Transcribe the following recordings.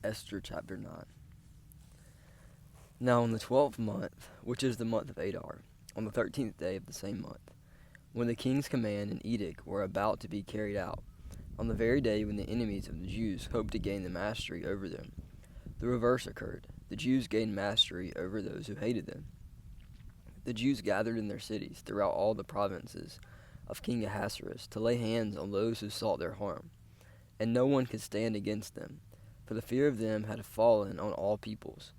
Esther chapter 9. Now in the 12th month, which is the month of Adar, on the 13th day of the same month, when the king's command and edict were about to be carried out, on the very day when the enemies of the Jews hoped to gain the mastery over them, the reverse occurred. The Jews gained mastery over those who hated them. The Jews gathered in their cities throughout all the provinces of King Ahasuerus to lay hands on those who sought their harm, and no one could stand against them, for the fear of them had fallen on all peoples.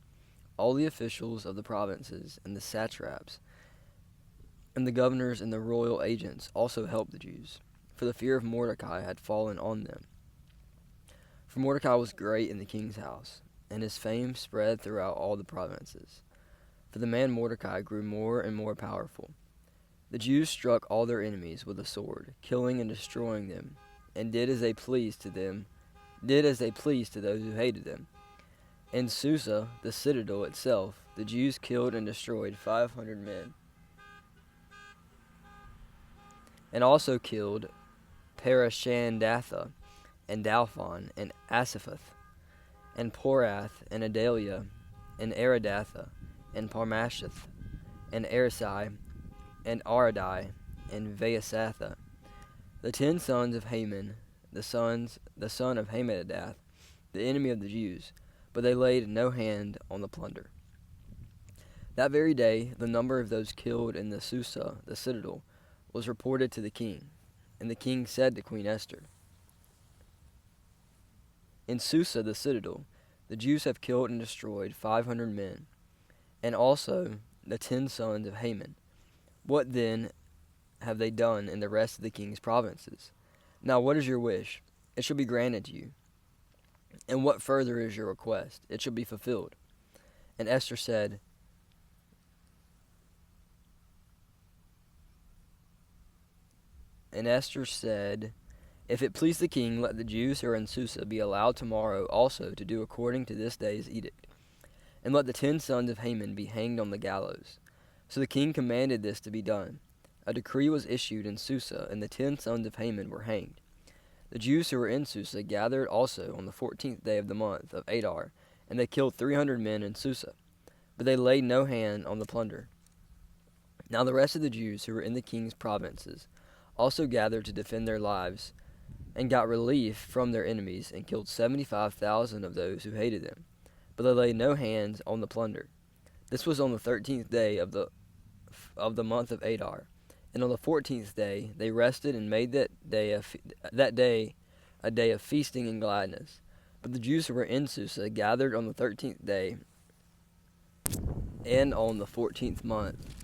All the officials of the provinces and the satraps and the governors and the royal agents also helped the Jews, for the fear of Mordecai had fallen on them. For Mordecai was great in the king's house, and his fame spread throughout all the provinces. For the man Mordecai grew more and more powerful. The Jews struck all their enemies with a sword, killing and destroying them, and did as they pleased to those who hated them. In Susa, the citadel itself, the Jews killed and destroyed 500 men, and also killed Parashandatha, and Dalphon, and Asaphath, and Porath, and Adalia, and Aridatha, and Parmasheth, and Arisai, and Aradai, and Vaesatha, the 10 sons of Haman, the son of Hammedatha, the enemy of the Jews, but they laid no hand on the plunder. That very day, the number of those killed in the Susa, the citadel, was reported to the king, and the king said to Queen Esther, "In Susa, the citadel, the Jews have killed and destroyed 500 men, and also the 10 sons of Haman. What then have they done in the rest of the king's provinces? Now what is your wish? It shall be granted to you. And what further is your request? It shall be fulfilled." And Esther said, "If it please the king, let the Jews who are in Susa be allowed tomorrow also to do according to this day's edict, and let the 10 sons of Haman be hanged on the gallows." So the king commanded this to be done. A decree was issued in Susa, and the 10 sons of Haman were hanged. The Jews who were in Susa gathered also on the 14th day of the month of Adar, and they killed 300 men in Susa, but they laid no hand on the plunder. Now the rest of the Jews who were in the king's provinces also gathered to defend their lives, and got relief from their enemies, and killed 75,000 of those who hated them, but they laid no hands on the plunder. This was on the 13th day of the month of Adar, and on the 14th day they rested and made that day a day of feasting and gladness. But the Jews who were in Susa gathered on the 13th day and on the 14th month,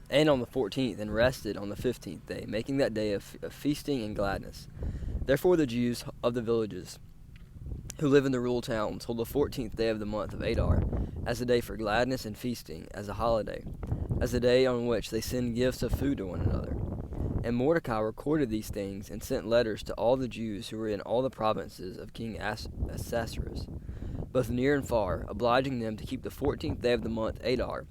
and on the 14th, and rested on the 15th day, making that day of feasting and gladness. Therefore the Jews of the villages who live in the rural towns hold the 14th day of the month of Adar as a day for gladness and feasting, as a holiday, as a day on which they send gifts of food to one another. And Mordecai recorded these things and sent letters to all the Jews who were in all the provinces of King Ahasuerus, both near and far, obliging them to keep the 14th day of the month Adar,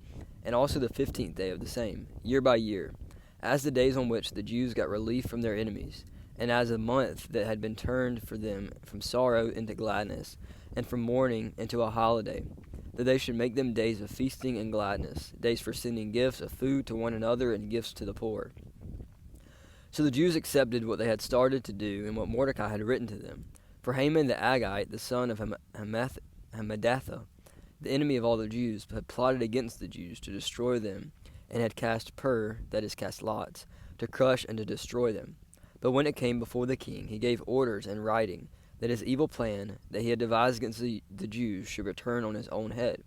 and also the 15th day of the same, year by year, as the days on which the Jews got relief from their enemies, and as a month that had been turned for them from sorrow into gladness, and from mourning into a holiday, that they should make them days of feasting and gladness, days for sending gifts of food to one another and gifts to the poor. So the Jews accepted what they had started to do and what Mordecai had written to them. For Haman the Agagite, the son of Hammedatha, the enemy of all the Jews, had plotted against the Jews to destroy them, and had cast that is, cast lots, to crush and to destroy them. But when it came before the king, he gave orders in writing that his evil plan that he had devised against the Jews should return on his own head,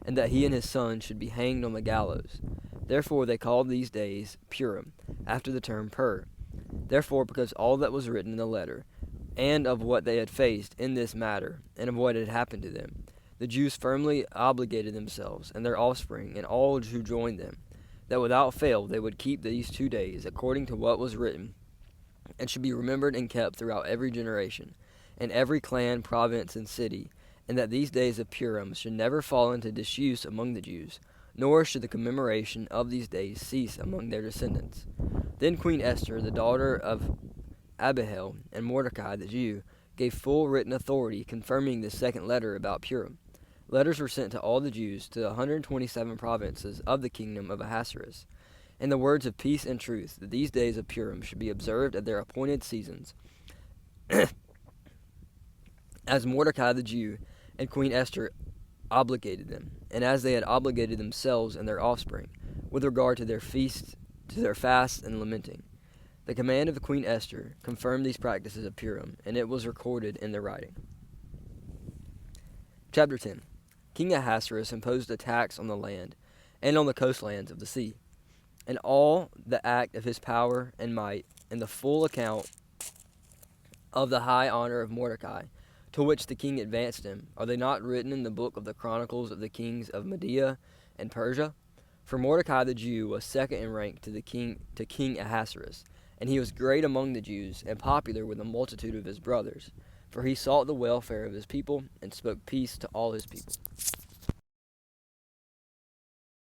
and that he and his sons should be hanged on the gallows. Therefore they called these days Purim, after the term Pur. Therefore, because all that was written in the letter, and of what they had faced in this matter, and of what had happened to them, the Jews firmly obligated themselves and their offspring and all who joined them, that without fail they would keep these 2 days according to what was written, and should be remembered and kept throughout every generation, and every clan, province, and city, and that these days of Purim should never fall into disuse among the Jews, nor should the commemoration of these days cease among their descendants. Then Queen Esther, the daughter of Abihail and Mordecai the Jew gave full written authority confirming this second letter about Purim. Letters were sent to all the Jews to the 127 provinces of the kingdom of Ahasuerus, in the words of peace and truth, that these days of Purim should be observed at their appointed seasons, as Mordecai the Jew and Queen Esther obligated them, and as they had obligated themselves and their offspring, with regard to their feasts, to their fasts and lamenting. The command of Queen Esther confirmed these practices of Purim, and it was recorded in their writing. Chapter 10. King Ahasuerus imposed a tax on the land and on the coastlands of the sea, and all the act of his power and might, and the full account of the high honor of Mordecai, to which the king advanced him, are they not written in the book of the Chronicles of the kings of Media and Persia? For Mordecai the Jew was second in rank to King Ahasuerus, and he was great among the Jews, and popular with a multitude of his brothers, for he sought the welfare of his people, and spoke peace to all his people.